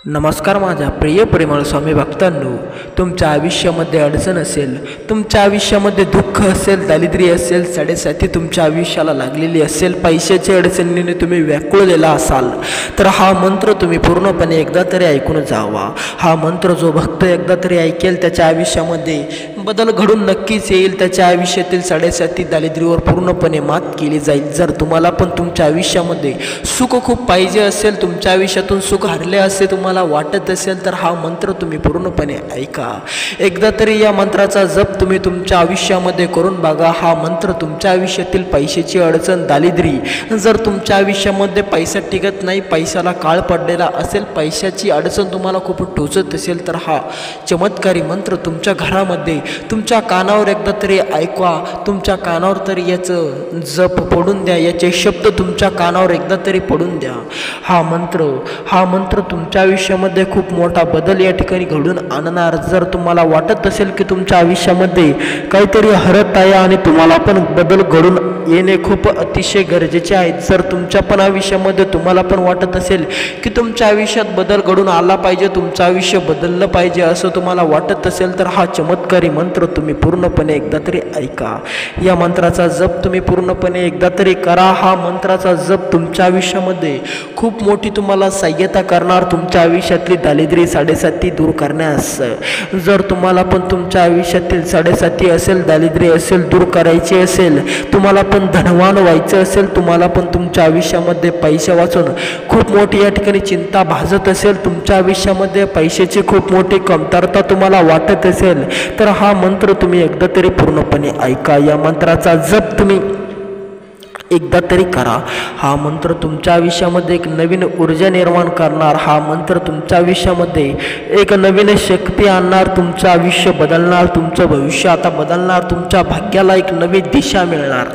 नमस्कार माझ्या प्रिय परिमळ स्वामी भक्तांनो, तुमच्या आयुष्यामध्ये अडचण असेल, तुमच्या आयुष्यामध्ये दुःख असेल, दारिद्र्य असेल, साडेसाती तुमच्या आयुष्याला लागलेली असेल, पैशाची अडचणीने तुम्ही व्याकुळलेला असाल, तर हा मंत्र तुम्ही पूर्णपणे एकदा तरी ऐकून जावा। हा मंत्र जो भक्त एकदा तरी ऐकेल त्याच्या आयुष्यामध्ये बदल घडून नक्कीच येईल। त्याच्या आयुष्यातील साडेसाती दारिद्र्यावर पूर्णपणे मात केली जाईल। जर तुम्हाला पण तुमच्या आयुष्यामध्ये सुख खूप पाहिजे असेल, तुमच्या आयुष्यातून सुख हरले असे तुम्हाला वाटत असेल, तर हा मंत्र तुम्ही पूर्णपणे ऐका। एकदा तरी या मंत्राचा जप तुम्ही तुमच्या आयुष्यामध्ये करून बघा। हा मंत्र तुमच्या आयुष्यातील पैशाची अडचण, दारिद्र्य, जर तुमच्या आयुष्यामध्ये पैसा टिकत नाही, पैशाला काळ पडलेला असेल, पैशाची अडचण तुम्हाला खूप टोचत असेल, तर हा चमत्कारी मंत्र तुमच्या घरामध्ये तुमच्या कानावर एकदा तरी ऐकवा। तुमच्या कानावर तरी याचं जप पडून द्या, याचे शब्द तुमच्या कानावर एकदा तरी पडून द्या। हा मंत्र तुमच्या आयुष्यामध्ये खूप मोठा बदल या ठिकाणी घडून आणणार। जर तुम्हाला वाटत असेल की तुमच्या आयुष्यामध्ये काहीतरी हरत आहे आणि तुम्हाला पण बदल घडून येणे खूप अतिशय गरजेचे आहे, जर तुमच्या पण आयुष्यामध्ये तुम्हाला पण वाटत असेल की तुमच्या आयुष्यात बदल घडून आला पाहिजे, तुमचं आयुष्य बदललं पाहिजे असं तुम्हाला वाटत असेल, तर हा चमत्कारी मंत्र तुम्ही पूर्णपणे एकदा तरी ऐका। या मंत्राचा जप तुम्ही पूर्णपणे एकदा तरी करा। हा मंत्राचा जप तुमच्या आयुष्यामध्ये खूप मोठी तुम्हाला सहाय्यता करणार, तुमच्या आयुष्यातली दारिद्र्य, साडेसाती दूर करण्यास। जर तुम्हाला पण तुमच्या आयुष्यातील साडेसाती असेल, दारिद्र्य असेल, दूर करायचे असेल, तुम्हाला पण धनवान व्हायचं असेल, तुम्हाला पण तुमच्या आयुष्यामध्ये पैसे वाचून खूप मोठी या ठिकाणी चिंता भासत असेल, तुमच्या आयुष्यामध्ये पैशाची खूप मोठी कमतरता तुम्हाला वाटत असेल, तर हा मंत्र तुम्ही एकदा तरी पूर्णपणे ऐका। या मंत्राचा जप तुम्ही एकदा तरी करा। हा मंत्र तुमच्या आयुष्यामध्ये एक नवीन ऊर्जा निर्माण करणार। हा मंत्र तुमच्या आयुष्यामध्ये एक नवीन शक्ती आणणार, तुमचं आयुष्य बदलणार, तुमचं भविष्य आता बदलणार, तुमच्या भाग्याला एक नवी दिशा मिळणार।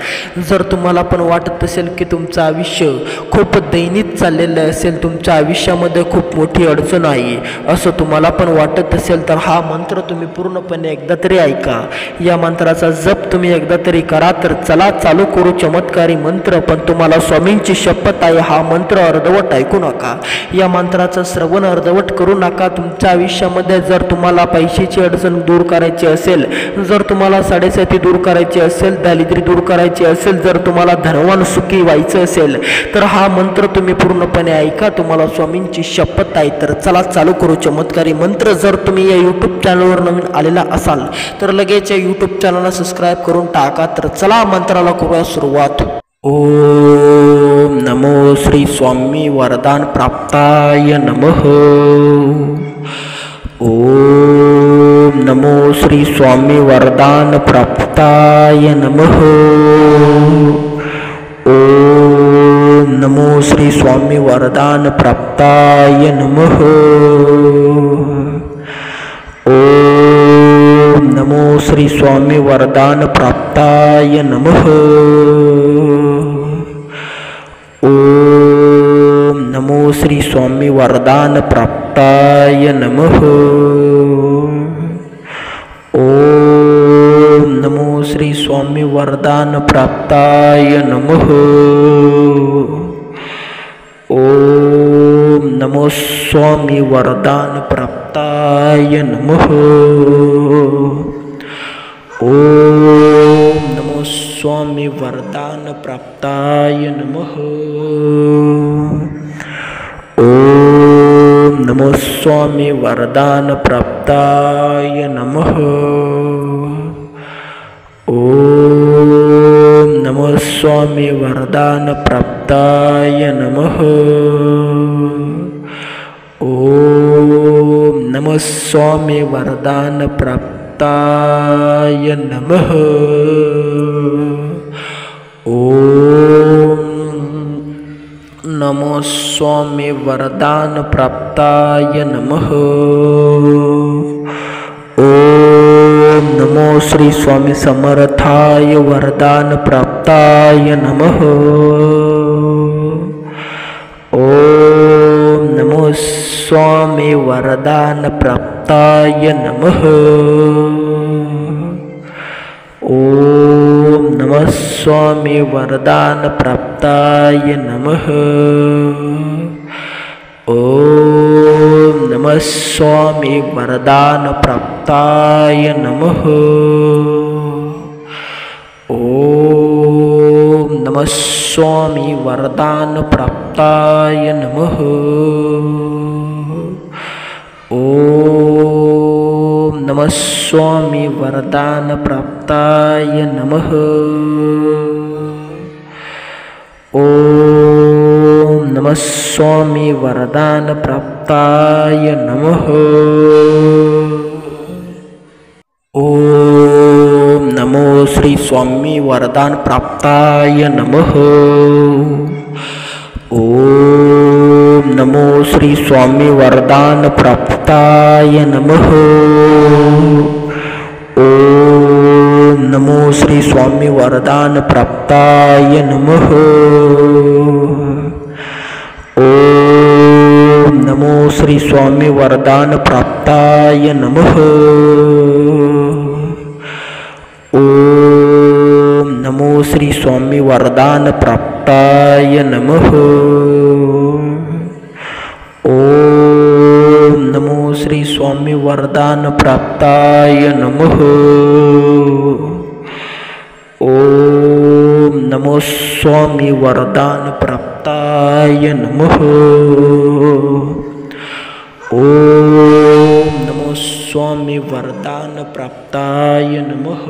जर तुम्हाला पण वाटत असेल की तुमचं आयुष्य खूप दैनिक चाललेलं असेल, तुमच्या आयुष्यामध्ये खूप मोठी अडचण आहे असं तुम्हाला पण वाटत असेल, तर हा मंत्र तुम्ही पूर्णपणे एकदा तरी ऐका। या मंत्राचा जप तुम्ही एकदा तरी करा। तर चला चालू करू चमत्कारी मंत्र। पण तुम्हाला स्वामींची शपथ आहे, हा मंत्र अर्धवट ऐकू नका, या मंत्राचं श्रवण अर्धवट करू नका। तुमच्या आयुष्यामध्ये जर तुम्हाला पैशाची अडचण दूर करायची असेल, जर तुम्हाला साडेसाती दूर करायची असेल, दारिद्र्य दूर करायची असेल, जर तुम्हाला धनवान सुखी व्हायचं असेल, तर हा मंत्र तुम्ही पूर्णपणे ऐका। तुम्हाला स्वामींची शपथ आहे। तर चला चालू करू चमत्कारी मंत्र। जर तुम्ही या यूट्यूब चॅनलवर नवीन आलेला असाल तर लगेच या यूट्यूब चॅनलला सबस्क्राईब करून टाका। तर चला मंत्राला करूया सुरुवात। ओम नमो श्री स्वामी वरदान प्राप्ताय नमः। ओम नमो श्री स्वामी वरदान प्राप्ताय नमः। ओम नमो श्री स्वामी वरदान प्राप्ताय नमः। ओम नमो श्री स्वामी वरदान प्राप्ताय नमः। ओम नमो श्री स्वामी वरदान प्राप्ताय नमः। ओम नमो श्री स्वामी वरदान प्राप्ताय नमः। ओम नमो स्वामी वरदान प्राप्ताय नमः। ओम नमो स्वामी वरदान प्राप्ताय नमः। ओम नमो स्वामी वरदान प्राप्ताय नमः। ओम नमो स्वामी वरदान प्राप्ताय नमः। ओम नमो स्वामी वरदान प्राप्ताय नमः। ओम नमो स्वामी वरदान प्राप्ताय नमः। ओम नमो श्री स्वामी समर्थाय वरदान प्राप्ताय नमः। ओम नमो स्वामी वरदान प्राप्ताय नमः। ओम नमः स्वामी वरदान प्राप्ताय नमः। ओम नमः स्वामी वरदान प्राप्ताय नमः। ओम नमः स्वामी वरदान प्राप्ताय नमः। ओम नमः स्वामी वरदान प्राप्ताय नमः। ओम नमः स्वामी वरदान प्राप्ताय नमः। ओम नमो श्री स्वामी वरदान प्राप्ताय नमः। ओम नमो श्री स्वामी वरदान प्राप्ताय नमः। ओम नमो श्री स्वामी वरदान प्राप्ताय नमः। ओम नमो श्री स्वामी वरदान प्राप्ताय नमः। ओम नमो श्री स्वामी वरदान प्राप्ताय नमः। ओम नमो श्री स्वामी वरदान प्राप्ताय नमः। ओम नमो स्वामी वरदान प्राप्ताय नमः। ओम नमो स्वामी वरदान प्राप्ताय नमः।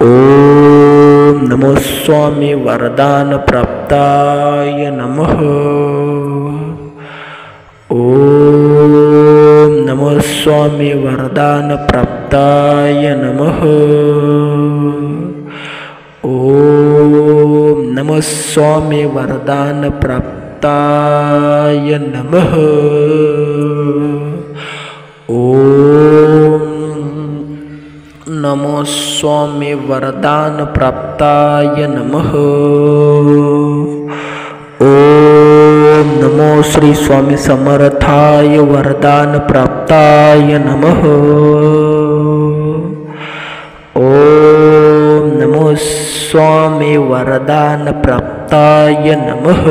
ओम नमो स्वामी वरदान प्राप्ताय नमः। ओम नमो स्वामी वरदान प्राप्ताय नमः। ओम नमो स्वामी वरदान प्राप्ताय नमः। ओम नमो स्वामी वरदान प्राप्ताय नमः। ओम नमो श्री स्वामी समर्थाय वरदान प्राप्ताय नमः। ओम नमो स्वामी वरदान प्राप्ताय नमः।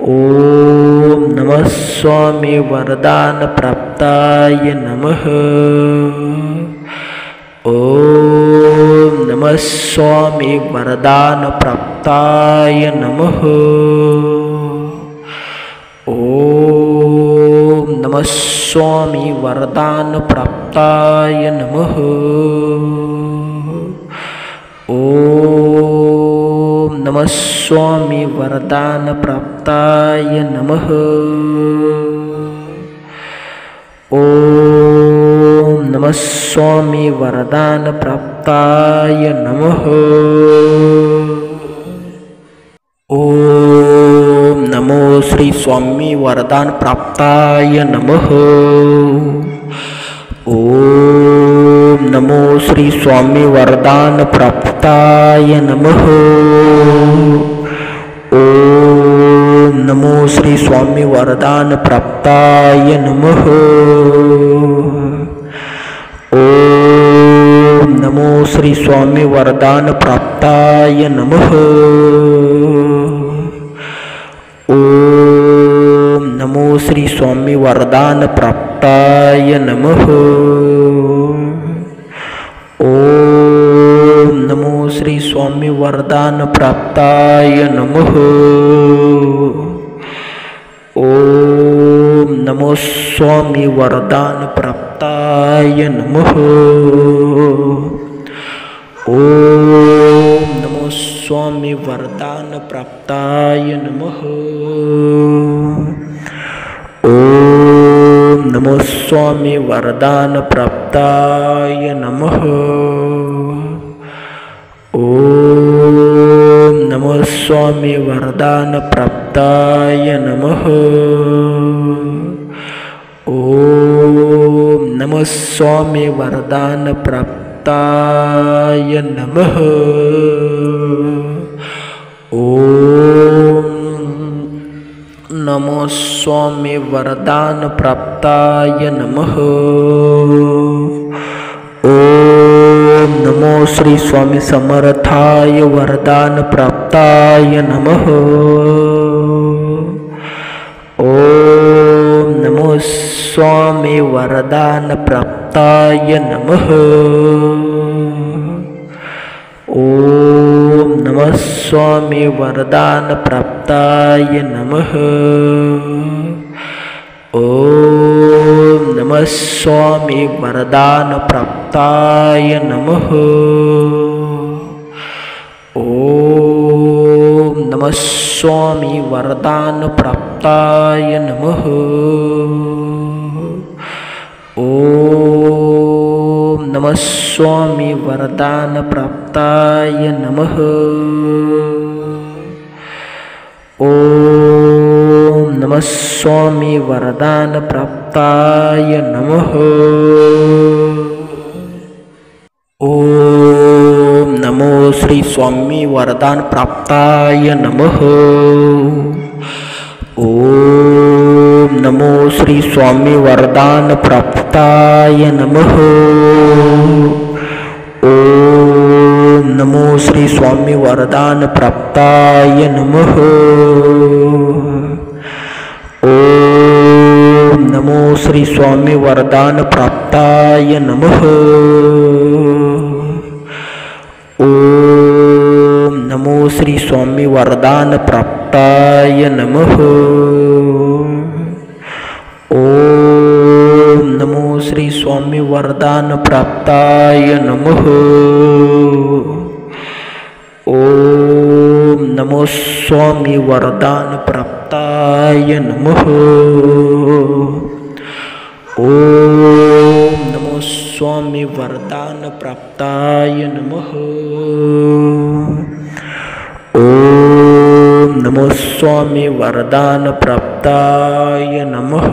ओम नमः स्वामी वरदान प्राप्ताय नमः। ओम नमः स्वामी वरदान प्राप्ताय नमः। ओम नमः स्वामी वरदान प्राप्ताय नमः। ओम नमः स्वामी वरदान प्राप्ताय नमः। ओम नमः स्वामी वरदान प्राप्ताय नमः। ओम नमो श्री स्वामी वरदान प्राप्ताय नमः। ओम नमो श्री स्वामी वरदान प्राप्ताय नमः। ओम नमो श्री स्वामी वरदान प्राप्ताय नमः। ओम नमो श्री स्वामी वरदान प्राप्ताय नमः। ओम नमो श्री स्वामी वरदान प्राप्ताय नमः। ओम नमो श्री स्वामी वरदान प्राप्ताय नमः। ओम नमो स्वामी वरदान प्राप्ताय नमः। ओम नमो स्वामी वरदान प्राप्ताय नमः। ओम नमो स्वामी वरदान प्राप्ताय नमः। ओम नमो स्वामी वरदान प्राप्ताय नमः। ओम नमो स्वामी वरदान प्राप्ताय नमः। ओम नमो स्वामी वरदान प्राप्ताय नमः। ओम नमो श्री स्वामी समर्थाय वरदान प्राप्ताय नमः। स्वामी वरदान प्राप्ताय नमः। ओम नमः स्वामी वरदान प्राप्ताय नमः। ओम नमः स्वामी वरदान प्राप्ताय नमः। ओम नमः स्वामी वरदान प्राप्ताय नमः। ओम नमः स्वामी वरदान प्राप्ताय नमः। ओम नमः स्वामी वरदान प्राप्ताय नमः। ओम नमो श्री स्वामी वरदान प्राप्ताय नमः। ओम नमो श्री स्वामी वरदान प्राप्ताय नमः। ओम नमो श्री स्वामी वरदान प्राप्ताय नमः। ओम नमो श्री स्वामी वरदान प्राप्ताय नमः। ओम नमो श्री स्वामी वरदान प्राप्ताय नमः। ओम नमो श्री स्वामी वरदान प्राप्ताय नमः। ओम नमो स्वामी वरदान प्राप्ताय नमः। ओम नमो स्वामी वरदान प्राप्ताय नमः। ओम नमो स्वामी वरदान प्राप्ताय नमः।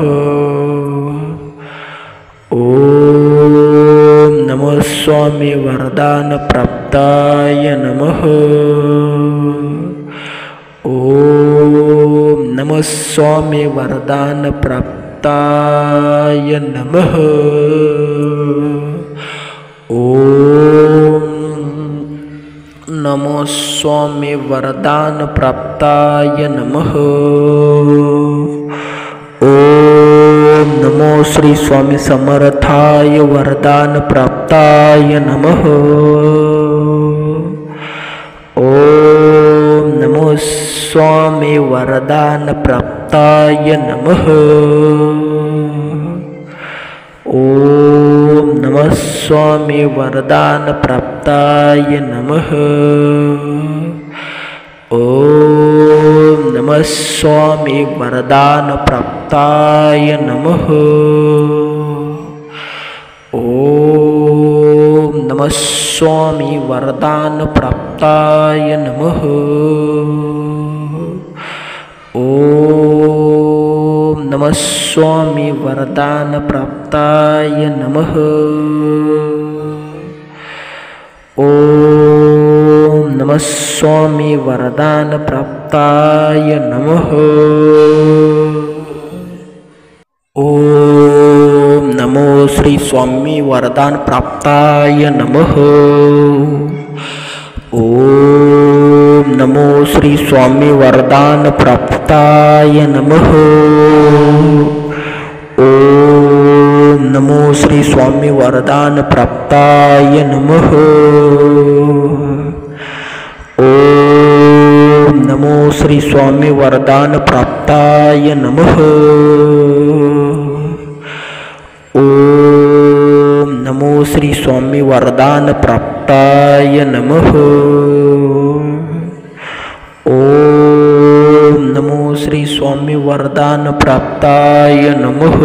ओम नमो स्वामी वरदान प्राप्ताय नमः। ओम नमः स्वामी वरदान प्राप्ताय नमः। ओम नमो स्वामी वरदान प्राप्ताय नमः। ओम नमो श्री स्वामी समर्थाय वरदान प्राप्ताय नमः। ओम नमो स्वामी वरदान प्राप्ताय नमः। ओम नमः स्वामी वरदान प्राप्ताय नमः। ओम नमः स्वामी वरदान प्राप्ताय नमः। ओम नमः स्वामी वरदान प्राप्ताय नमः। ओम नमः स्वामी वरदान प्राप्ताय नमः। ओम नमः स्वामी वरदान प्राप्ताय नमः। ओम नमो श्री स्वामी वरदान प्राप्ताय नमः। ओम नमो श्री स्वामी वरदान प्राप्ताय नमः। ओम नमो श्री स्वामी वरदान प्राप्ताय नमः। ओम नमो श्री स्वामी वरदान प्राप्ताय नमः। ओम नमो श्री स्वामी वरदान प्राप्ताय नमः। ओम नमो श्री स्वामी वरदान प्राप्ताय नमः।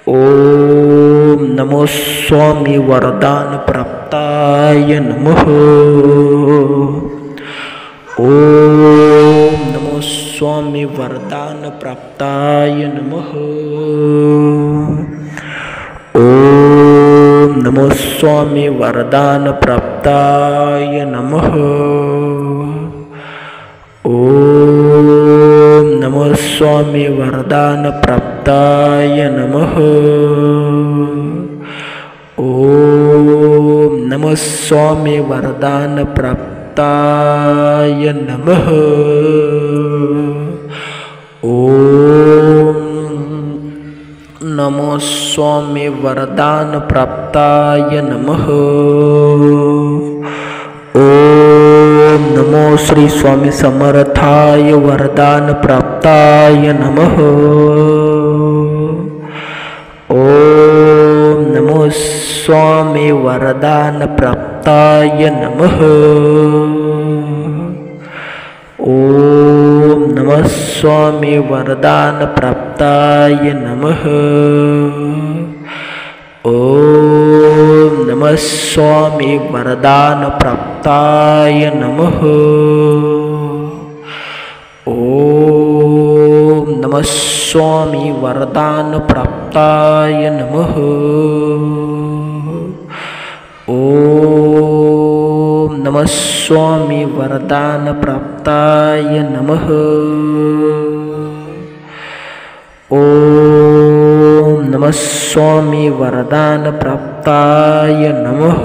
ओम नमो स्वामी वरदान प्राप्ताय नमः। ओम नमो स्वामी वरदान प्राप्ताय नमः। ओम नमो स्वामी वरदान प्राप्ताय नमः। ओम नमो स्वामी वरदान प्राप्ताय नमः। ओम नमः स्वामी वरदान प्राप्ताय नमः। ओम स्वामी वरदान प्राप्ताय नमः। ओम नमो श्री स्वामी समर्थाय वरदान प्राप्ताय नमः। ओम नमो स्वामी वरदान प्राप्ताय नमः। ओम नमः स्वामी वरदान प्राप्ताय नमः। ओम नमः स्वामी वरदान प्राप्ताय नमः। ओम नमः स्वामी वरदान प्राप्ताय नमः। ओम नमः स्वामी वरदान प्राप्ताय नमः। ओम नमः स्वामी वरदान प्राप्ताय नमः।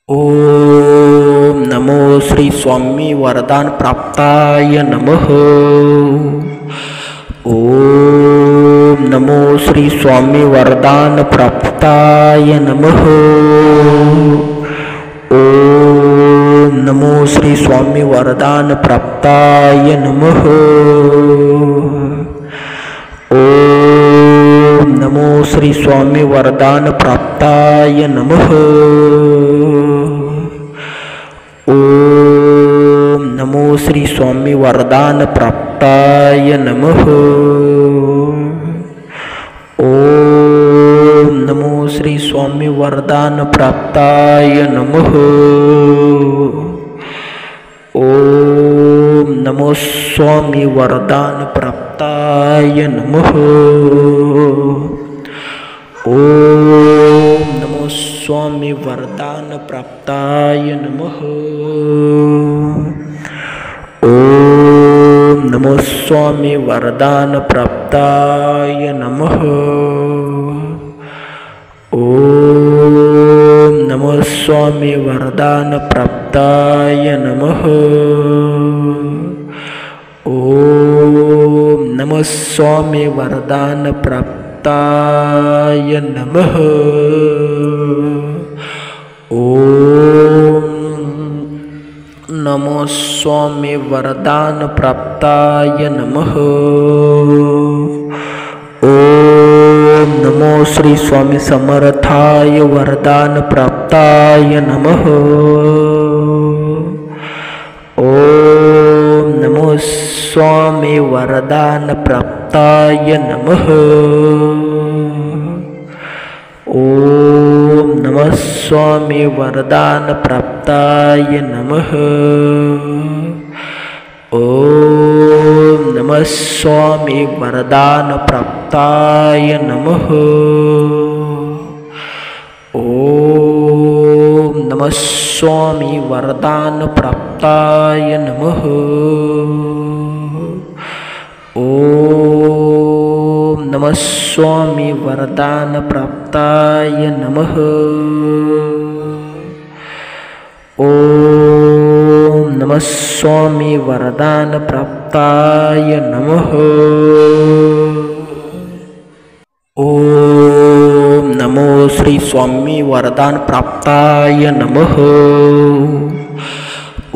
ओम नमो श्री स्वामी वरदान प्राप्ताय नमः। ओम नमो श्री स्वामी वरदान प्राप्ताय नमः। ओम नमो श्री स्वामी वरदान प्राप्ताय नमः। ओम नमो श्री स्वामी वरदान प्राप्ताय नमः। ओम नमो श्री स्वामी वरदान प्राप्ताय नमः। ओम नमो श्री स्वामी वरदान प्राप्ताय नमः। ओम नमो स्वामी वरदान प्राप्ताय नमः। ओम नमो स्वामी वरदान प्राप्ताय नमः। ओम नमो स्वामी वरदान प्राप्ताय नमः। ओम नमो स्वामी वरदान प्राप्ताय नमः। ओम नमः स्वामी वरदान प्राप्ताय नमः। ओम नमो स्वामी वरदान प्राप्ताय नमः। ओम नमो श्री स्वामी समर्थाय वरदान प्राप्ताय नमः। ओम नमो स्वामी वरदान प्राप्ताय नमः। ओम नमः स्वामी वरदान प्राप्ताय नमः। ओम नमः स्वामी वरदान प्राप्ताय नमः। ओम नमः स्वामी वरदान प्राप्ताय नमः। ओम नमः स्वामी वरदान प्राप्ताय नमः। ओम नमः स्वामी वरदान प्राप्ताय नमः। ओम नमो श्री स्वामी वरदान प्राप्ताय नमः।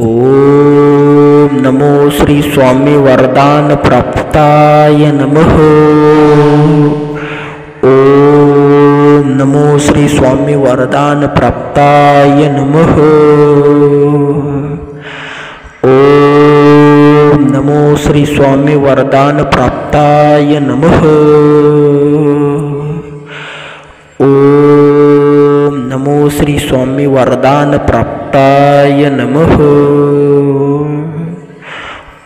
ओम नमो श्री स्वामी वरदान प्राप्ताय नमः। ओम नमो श्री स्वामी वरदान प्राप्ताय नमः। ओम नमो श्री स्वामी वरदान प्राप्ताय नमः। ओम नमो श्री स्वामी वरदान प्राप्ताय नमः।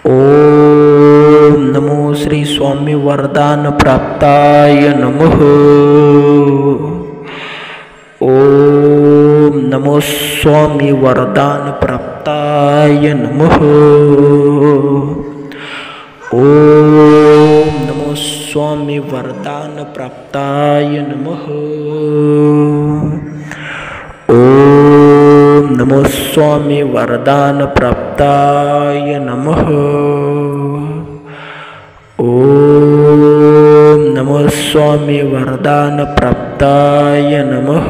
ओम नमो श्री स्वामी वरदान प्राप्ताय नमः। ओम नमो स्वामी वरदान प्राप्ताय नमः। ओम नमो स्वामी वरदान प्राप्ताय नमः। ओम नमो स्वामी वरदान प्राप्ताय नमः। ओम नमो स्वामी वरदान प्राप्ताय नमः।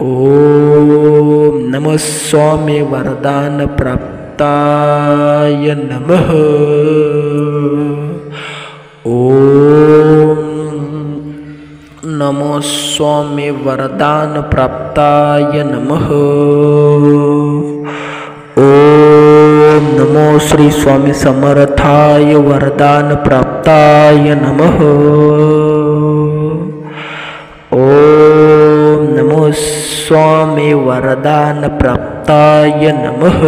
ओम नमो स्वामी वरदान प्राप्ताय नमः। ओम नमो स्वामी वरदान प्राप्ताय नमः। ओम नमो श्री स्वामी समर्थाय वरदान प्राप्ताय नमः। ओम नमो स्वामी वरदान प्राप्ताय नमः।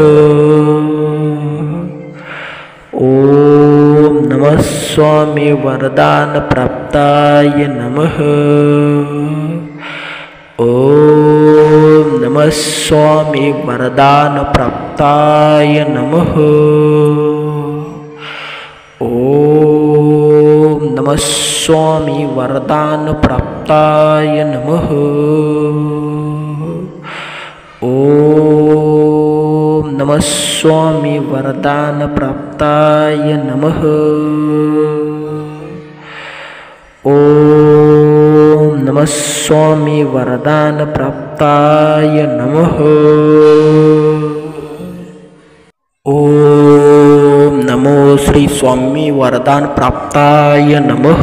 ओम नमः स्वामी वरदान प्राप्ताय नमः। ओम नमः स्वामी वरदान प्राप्ताय नमः। ओम नमः स्वामी वरदान प्राप्ताय नमः। ओम नमः स्वामी वरदान प्राप्ताय नमः। ओम नमः स्वामी वरदान प्राप्ताय नमः। ओम नमो श्री स्वामी वरदान प्राप्ताय नमः।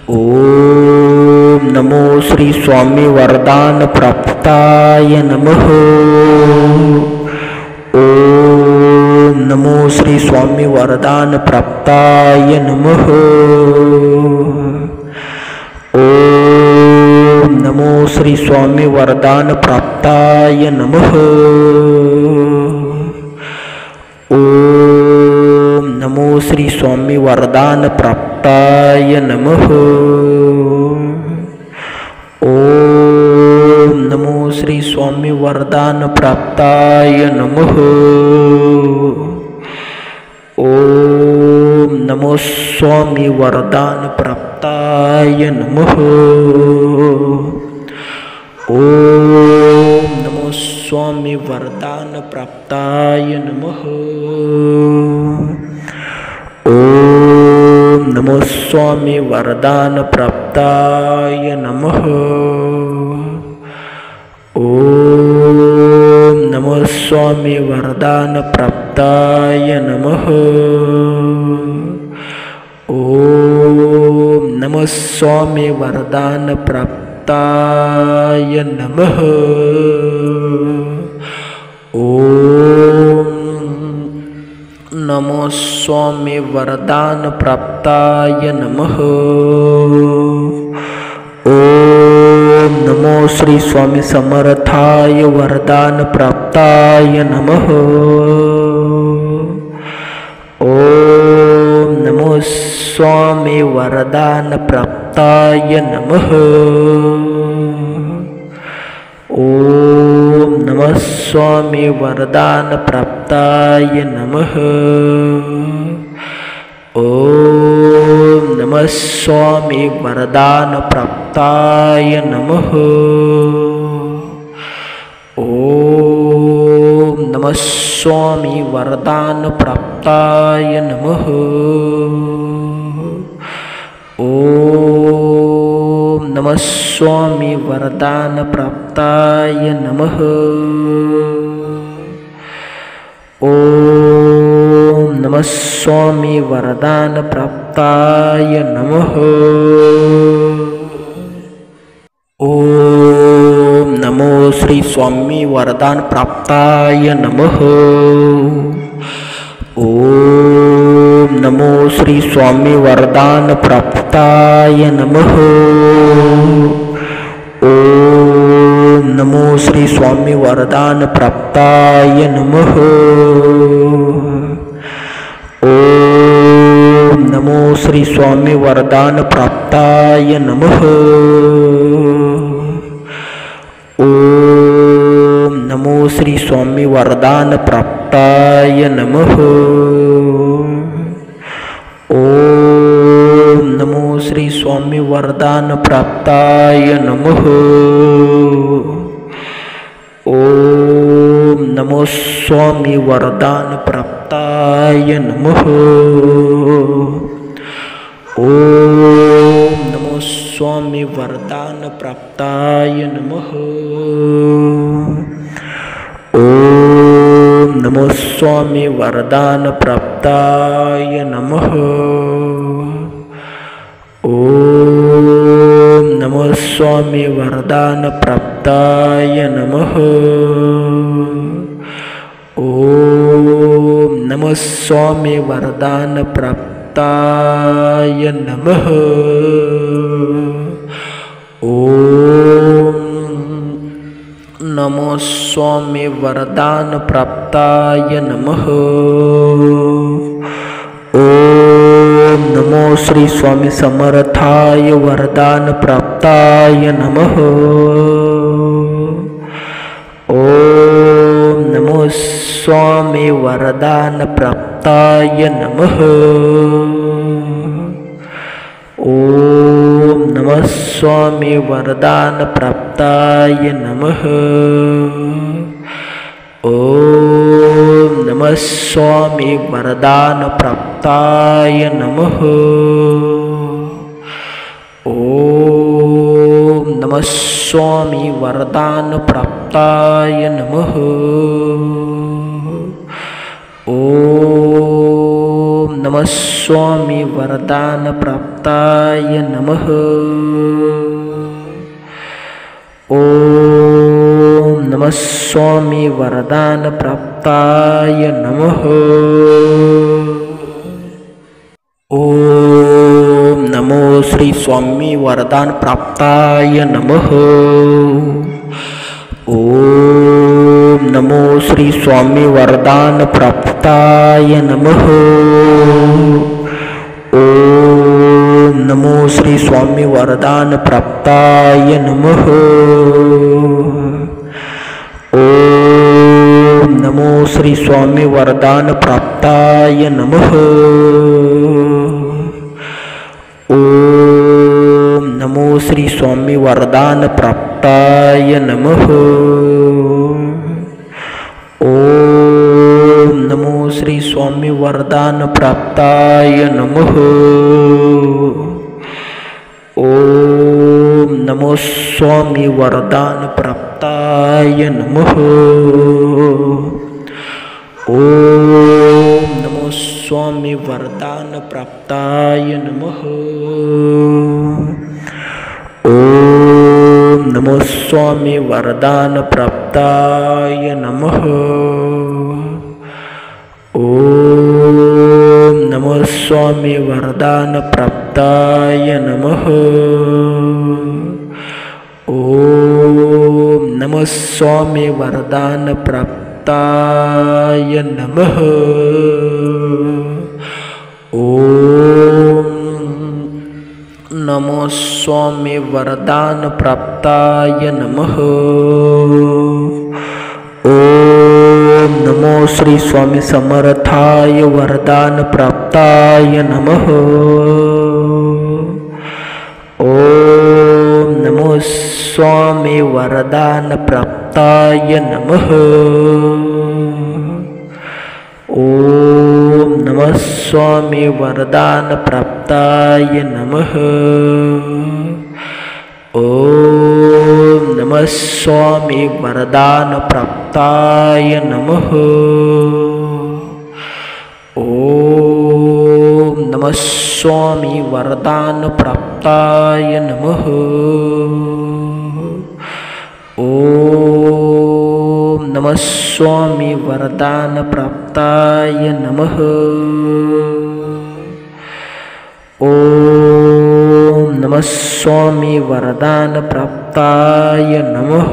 ओम नमो श्री स्वामी वरदान प्राप्ताय नमः। ओम नमो श्री स्वामी वरदान प्राप्ताय नमः। ओम नमो श्री स्वामी वरदान प्राप्ताय नमः। ओम नमो श्री स्वामी वरदान प्राप्ताय नमः। ओम नमो श्री स्वामी वरदान प्राप्ताय नमः। ओम नमो स्वामी वरदान प्राप्ताय नमः। ओम नमो स्वामी वरदान प्राप्ताय नमः। ओम नमो स्वामी वरदान प्राप्ताय नमः। ओम नमो स्वामी वरदान प्राप्ताय नमः। ओम नमो स्वामी वरदान प्राप्ताय नमः। ओम नमो स्वामी वरदान प्राप्ताय नमः। ओम नमो श्री स्वामी समर्थाय वरदान प्राप्ताय नमः। ओम नमो स्वामी वरदान प्राप्ताय नमः। ओम नमः स्वामी वरदान प्राप्ताय नमः। ओम नमः स्वामी वरदान प्राप्ताय नमः। ओम नमः स्वामी वरदान प्राप्ताय नमः। ओम नमः स्वामी वरदान प्राप्ताय नमः। ओम नमः स्वामी वरदान प्राप्ताय नमः। ओम नमो श्री स्वामी वरदान प्राप्ताय नमः। ओम नमो श्री स्वामी वरदान प्राप्ताय नमः। ओम नमो श्री स्वामी वरदान प्राप्ताय नमः। ओम नमो श्री स्वामी वरदान प्राप्ताय नमः। ओम नमो श्री स्वामी वरदान प्राप्ताय नमः। ओम नमो श्री स्वामी वरदान प्राप्ताय नमः। ओम नमो स्वामी वरदान प्राप्ताय नमः। ओम नमो स्वामी वरदान प्राप्ताय नमः। ओम नमो स्वामी वरदान प्राप्ताय नमः। ओम नमो स्वामी वरदान प्राप्ताय नमः। ओम नमो स्वामी वरदान प्राप्ताय नमः। ओम नमो स्वामी वरदान प्राप्ताय नमः। ओम नमो श्री स्वामी समर्थाय वरदान प्राप्ताय नमः। ओम नमो स्वामी वरदान प्राप्ताय नमः। ओम नमः स्वामी वरदान प्राप्ताय नमः। ओम नमः स्वामी वरदान प्राप्ताय नमः। ओम नमः स्वामी वरदान प्राप्ताय नमः। ओम नमः स्वामी वरदान प्राप्ताय नमः। ओम नमः स्वामी वरदान प्राप्ताय नमः। ओम नमो श्री स्वामी वरदान प्राप्ताय नमः। ओम नमो श्री स्वामी वरदान प्राप्ताय नमः। ओम नमो श्री स्वामी वरदान प्राप्ताय नमः। ओम नमो श्री स्वामी वरदान प्राप्ताय नमः। ओम नमो श्री स्वामी वरदान प्राप्ताय नमः। ओम नमो श्री स्वामी वरदान प्राप्ताय नमः। ओम नमो स्वामी वरदान प्राप्ताय नमः। ओम नमो स्वामी वरदान प्राप्ताय नमः। ओम नमो स्वामी वरदान प्राप्ताय नमः। ओम नमो स्वामी वरदान प्राप्ताय नमः। ओम नमो स्वामी वरदान प्राप्ताय नमः। ओम नमो स्वामी वरदान प्राप्ताय नमः। ओम नमो श्री स्वामी समर्थाय वरदान प्राप्ताय नमः। ओम नमो स्वामी वरदान प्राप्ताय नमः। ओम नमः स्वामी वरदान प्राप्ताय नमः। ओम नमः स्वामी वरदान प्राप्ताय नमः। ओम नमः स्वामी वरदान प्राप्ताय नमः। ओम नमः स्वामी वरदान प्राप्ताय नमः। ओम नमः स्वामी वरदान प्राप्ताय नमः।